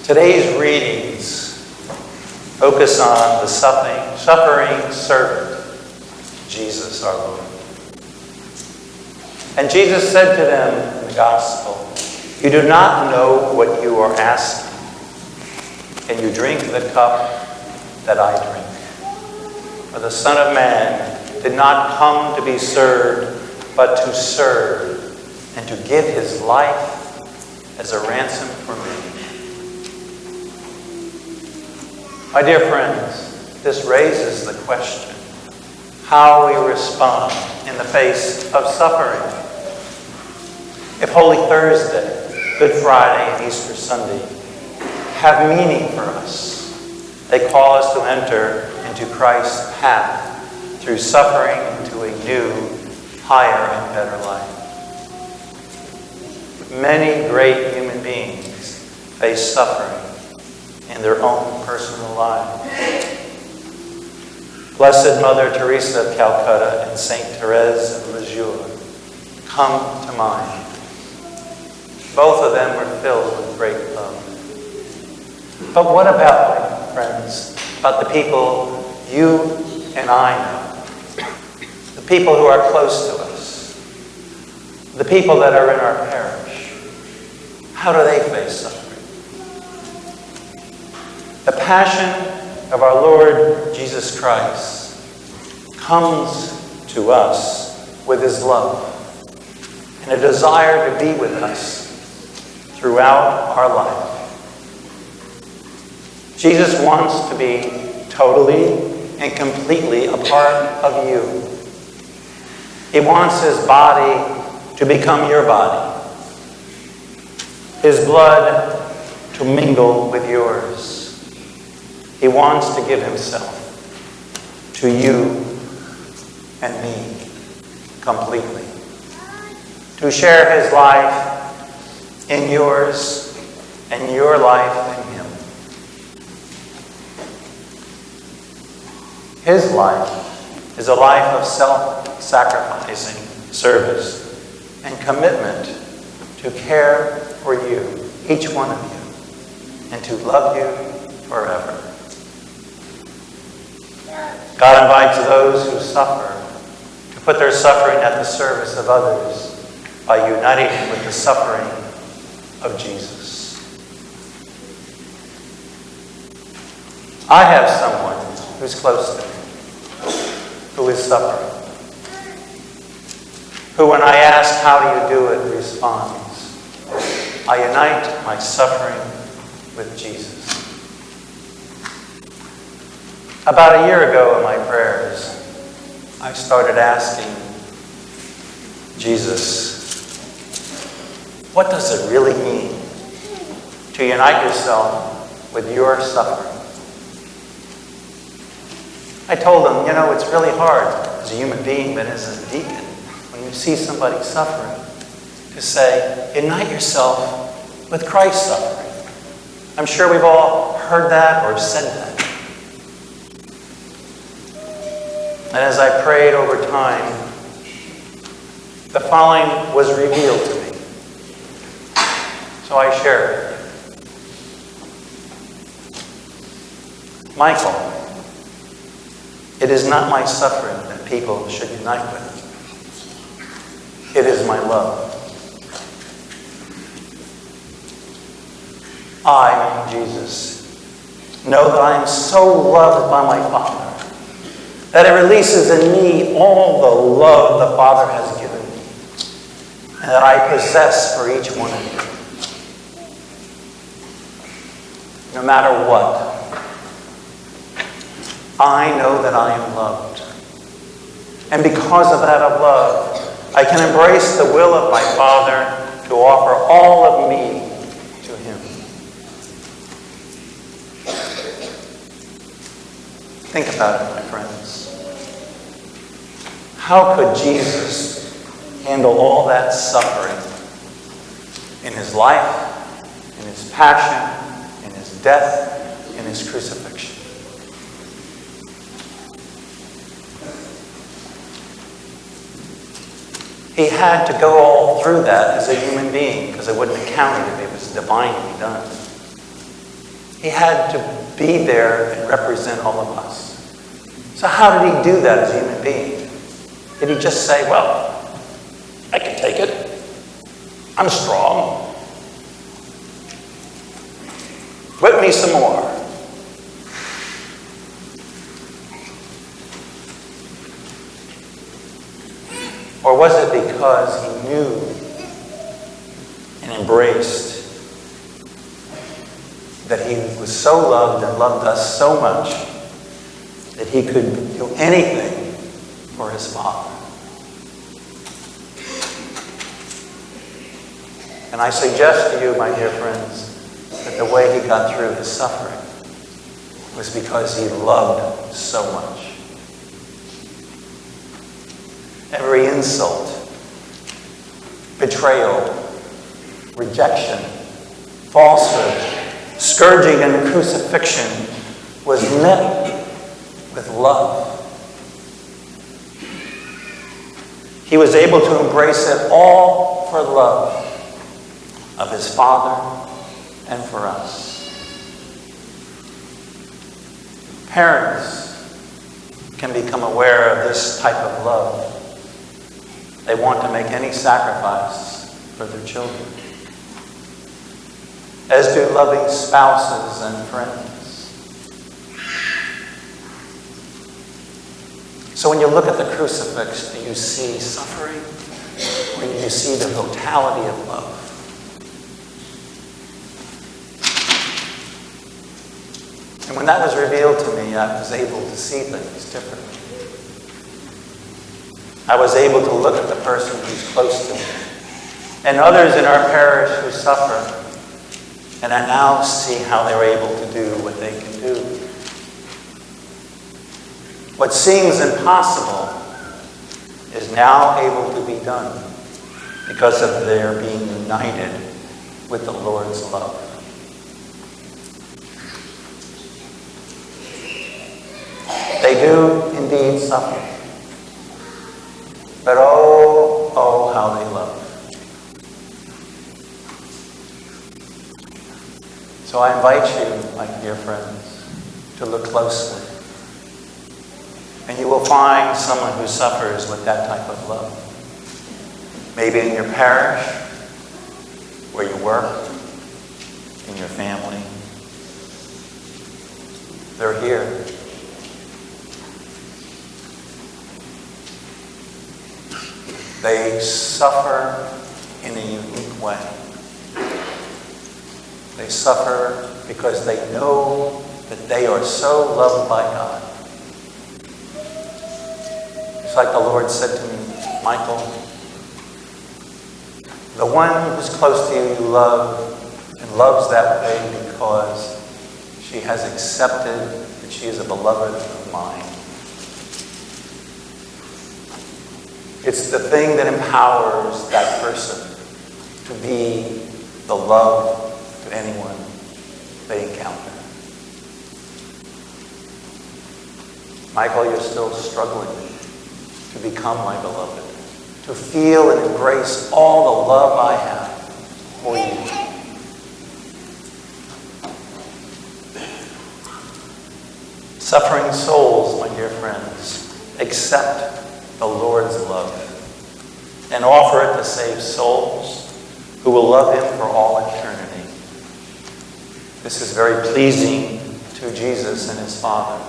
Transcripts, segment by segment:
Today's readings focus on the suffering servant, Jesus our Lord. And Jesus said to them in the gospel, "You do not know what you are asking. Can you drink the cup that I drink? For the Son of Man did not come to be served, but to serve, and to give his life as a ransom for many." My dear friends, this raises the question, how we respond in the face of suffering. If Holy Thursday, Good Friday, and Easter Sunday have meaning for us, they call us to enter into Christ's path through suffering into a new, higher, and better life. Many great human beings face suffering in their own personal lives. Blessed Mother Teresa of Calcutta and Saint Therese of Lisieux come to mind. Both of them were filled with great love. But what about, my friends, about the people you and I know? The people who are close to us? The people that are in our parish? How do they face suffering? The passion of our Lord Jesus Christ comes to us with his love and a desire to be with us throughout our life. Jesus wants to be totally and completely a part of you. He wants his body to become your body, his blood to mingle with yours. He wants to give himself to you and me completely, to share his life in yours and your life in him. His life is a life of self-sacrificing service and commitment to care for you, each one of you, and to love you forever. God invites those who suffer to put their suffering at the service of others by uniting with the suffering of Jesus. I have someone who's close to me, who is suffering, who when I ask, "How do you do it?" responds, "I unite my suffering with Jesus." About a year ago in my prayers, I started asking Jesus, what does it really mean to unite yourself with your suffering? I told him, it's really hard as a human being, but as a deacon, when you see somebody suffering, to say, unite yourself with Christ's suffering. I'm sure we've all heard that or said that. And as I prayed over time, the following was revealed to me. So I share it. Michael, it is not my suffering that people should unite with. It is my love. I, Jesus, know that I am so loved by my Father that it releases in me all the love the Father has given me, and that I possess for each one of you. No matter what, I know that I am loved. And because of that of love, I can embrace the will of my Father to offer all of me to him. Think about it, my friends. How could Jesus handle all that suffering in his life, in his passion, in his death, in his crucifixion? He had to go all through that as a human being because it wouldn't have counted if it was divinely done. He had to be there and represent all of us. So how did he do that as a human being? Did he just say, well, I can take it. I'm strong. Whip me some more. Or was it because he knew and embraced that he was so loved and loved us so much that he could do anything for his Father? And I suggest to you, my dear friends, that the way he got through his suffering was because he loved so much. Every insult, betrayal, rejection, falsehood, scourging, and crucifixion was met with love. He was able to embrace it all for love of his Father and for us. Parents can become aware of this type of love. They want to make any sacrifice for their children, as do loving spouses and friends. So when you look at the crucifix, do you see suffering, or do you see the totality of love? And when that was revealed to me, I was able to see things differently. I was able to look at the person who's close to me and others in our parish who suffer, and I now see how they're able to do what they can do. What seems impossible is now able to be done because of their being united with the Lord's love. They do indeed suffer. But oh, how they love. So I invite you, my dear friends, to look closely. And you will find someone who suffers with that type of love. Maybe in your parish, where you work, in your family. They're here. They suffer in a unique way. They suffer because they know that they are so loved by God. It's like the Lord said to me, Michael, the one who's close to you love and loves that way because she has accepted that she is a beloved of mine. It's the thing that empowers that person to be the love to anyone they encounter. Michael, you're still struggling to become my beloved, to feel and embrace all the love I have for you. Suffering souls, my dear friends, accept the Lord's love and offer it to save souls who will love him for all eternity. This is very pleasing to Jesus and his Father.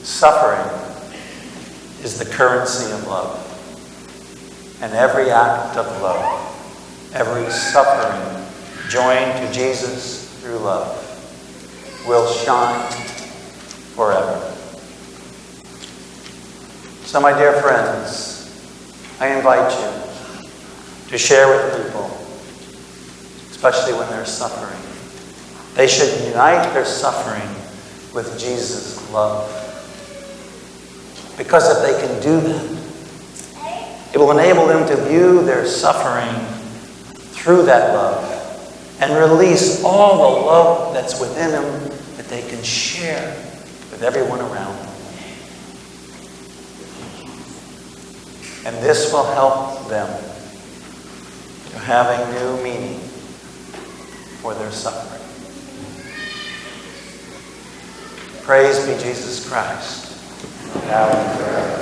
Suffering is the currency of love. And every act of love, every suffering joined to Jesus through love will shine forever. So, my dear friends, I invite you to share with people, especially when they're suffering. They should unite their suffering with Jesus' love. Because if they can do that, it will enable them to view their suffering through that love and release all the love that's within them that they can share with everyone around them. And this will help them to have a new meaning for their suffering. Praise be Jesus Christ. Now and forever.